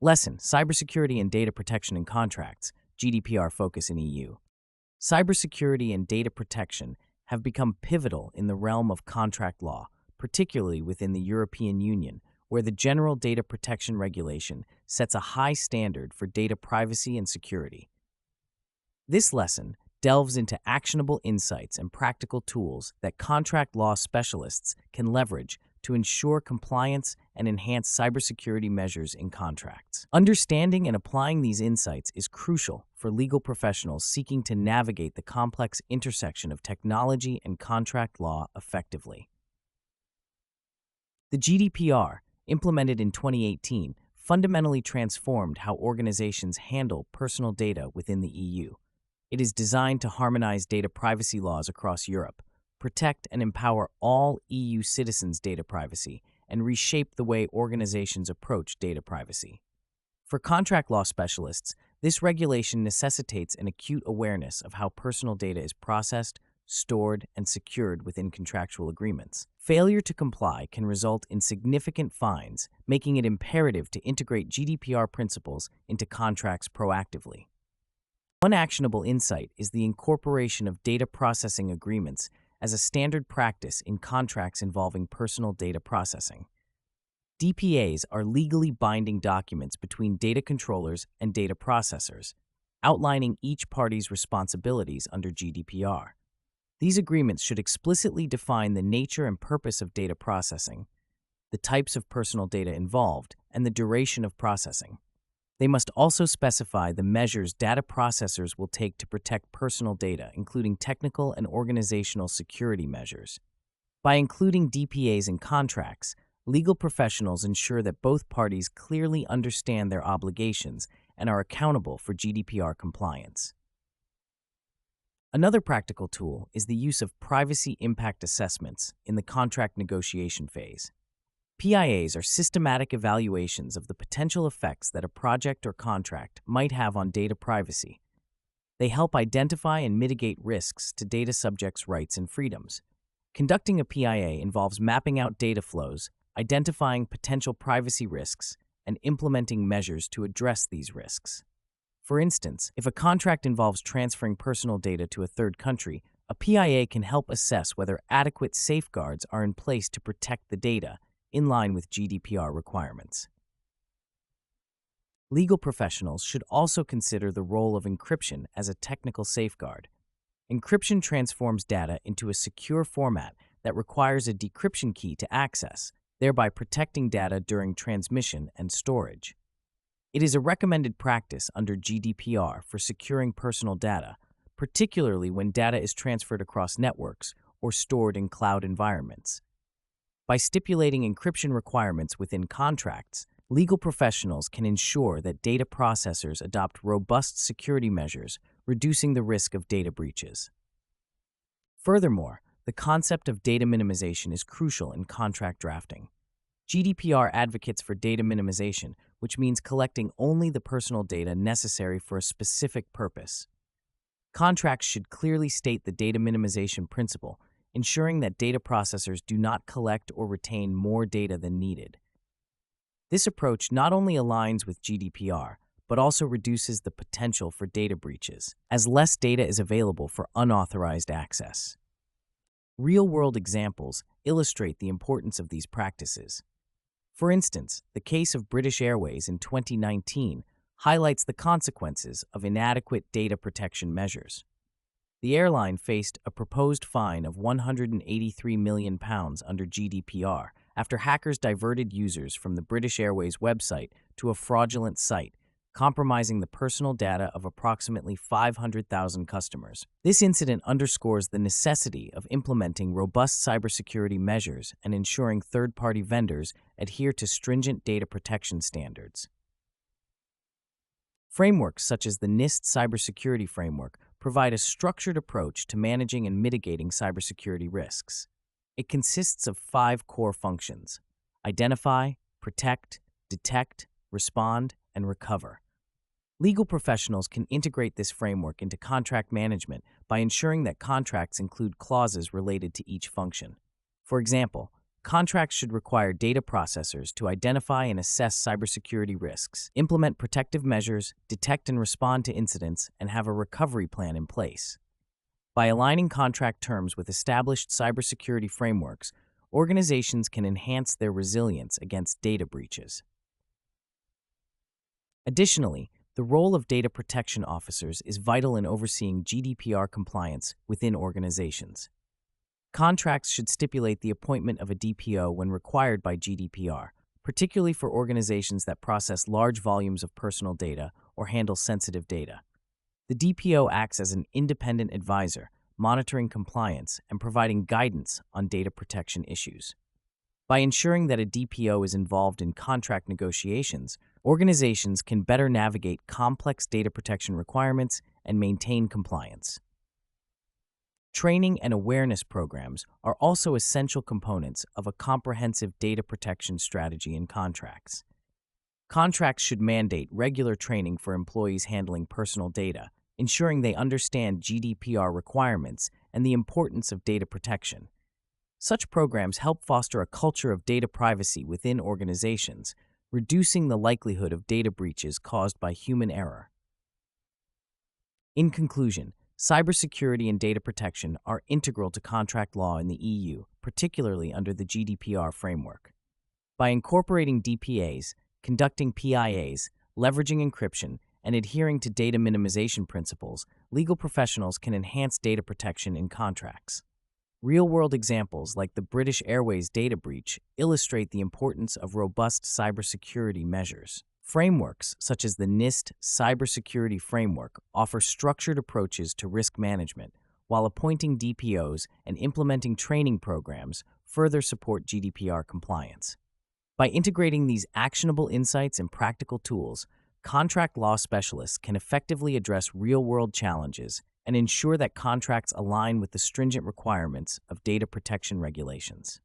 Lesson: Cybersecurity and Data Protection in Contracts, GDPR focus in EU. Cybersecurity and data protection have become pivotal in the realm of contract law, particularly within the European Union, where the General Data Protection Regulation sets a high standard for data privacy and security. This lesson delves into actionable insights and practical tools that contract law specialists can leverage to ensure compliance and enhance cybersecurity measures in contracts. Understanding and applying these insights is crucial for legal professionals seeking to navigate the complex intersection of technology and contract law effectively. The GDPR, implemented in 2018, fundamentally transformed how organizations handle personal data within the EU. It is designed to harmonize data privacy laws across Europe, protect and empower all EU citizens' data privacy, and reshape the way organizations approach data privacy. For contract law specialists, this regulation necessitates an acute awareness of how personal data is processed, stored, and secured within contractual agreements. Failure to comply can result in significant fines, making it imperative to integrate GDPR principles into contracts proactively. One actionable insight is the incorporation of data processing agreements as a standard practice in contracts involving personal data processing. DPAs are legally binding documents between data controllers and data processors, outlining each party's responsibilities under GDPR. These agreements should explicitly define the nature and purpose of data processing, the types of personal data involved, and the duration of processing. They must also specify the measures data processors will take to protect personal data, including technical and organizational security measures. By including DPAs in contracts, legal professionals ensure that both parties clearly understand their obligations and are accountable for GDPR compliance. Another practical tool is the use of privacy impact assessments in the contract negotiation phase. PIAs are systematic evaluations of the potential effects that a project or contract might have on data privacy. They help identify and mitigate risks to data subjects' rights and freedoms. Conducting a PIA involves mapping out data flows, identifying potential privacy risks, and implementing measures to address these risks. For instance, if a contract involves transferring personal data to a third country, a PIA can help assess whether adequate safeguards are in place to protect the data, in line with GDPR requirements. Legal professionals should also consider the role of encryption as a technical safeguard. Encryption transforms data into a secure format that requires a decryption key to access, thereby protecting data during transmission and storage. It is a recommended practice under GDPR for securing personal data, particularly when data is transferred across networks or stored in cloud environments. By stipulating encryption requirements within contracts, legal professionals can ensure that data processors adopt robust security measures, reducing the risk of data breaches. Furthermore, the concept of data minimization is crucial in contract drafting. GDPR advocates for data minimization, which means collecting only the personal data necessary for a specific purpose. Contracts should clearly state the data minimization principle, ensuring that data processors do not collect or retain more data than needed. This approach not only aligns with GDPR, but also reduces the potential for data breaches, as less data is available for unauthorized access. Real-world examples illustrate the importance of these practices. For instance, the case of British Airways in 2019 highlights the consequences of inadequate data protection measures. The airline faced a proposed fine of £183 million under GDPR after hackers diverted users from the British Airways website to a fraudulent site, compromising the personal data of approximately 500,000 customers. This incident underscores the necessity of implementing robust cybersecurity measures and ensuring third-party vendors adhere to stringent data protection standards. Frameworks such as the NIST Cybersecurity Framework provide a structured approach to managing and mitigating cybersecurity risks. It consists of 5 core functions: identify, protect, detect, respond, and recover. Legal professionals can integrate this framework into contract management by ensuring that contracts include clauses related to each function. For example, Contracts should require data processors to identify and assess cybersecurity risks, implement protective measures, detect and respond to incidents, and have a recovery plan in place. By aligning contract terms with established cybersecurity frameworks, organizations can enhance their resilience against data breaches. Additionally, the role of data protection officers is vital in overseeing GDPR compliance within organizations. Contracts should stipulate the appointment of a DPO when required by GDPR, particularly for organizations that process large volumes of personal data or handle sensitive data. The DPO acts as an independent advisor, monitoring compliance and providing guidance on data protection issues. By ensuring that a DPO is involved in contract negotiations, organizations can better navigate complex data protection requirements and maintain compliance. Training and awareness programs are also essential components of a comprehensive data protection strategy in contracts. Contracts should mandate regular training for employees handling personal data, ensuring they understand GDPR requirements and the importance of data protection. Such programs help foster a culture of data privacy within organizations, reducing the likelihood of data breaches caused by human error. In conclusion, cybersecurity and data protection are integral to contract law in the EU, particularly under the GDPR framework. By incorporating DPAs, conducting PIAs, leveraging encryption, and adhering to data minimization principles, legal professionals can enhance data protection in contracts. Real-world examples like the British Airways data breach illustrate the importance of robust cybersecurity measures. Frameworks such as the NIST Cybersecurity Framework offer structured approaches to risk management, while appointing DPOs and implementing training programs further support GDPR compliance. By integrating these actionable insights and practical tools, contract law specialists can effectively address real-world challenges and ensure that contracts align with the stringent requirements of data protection regulations.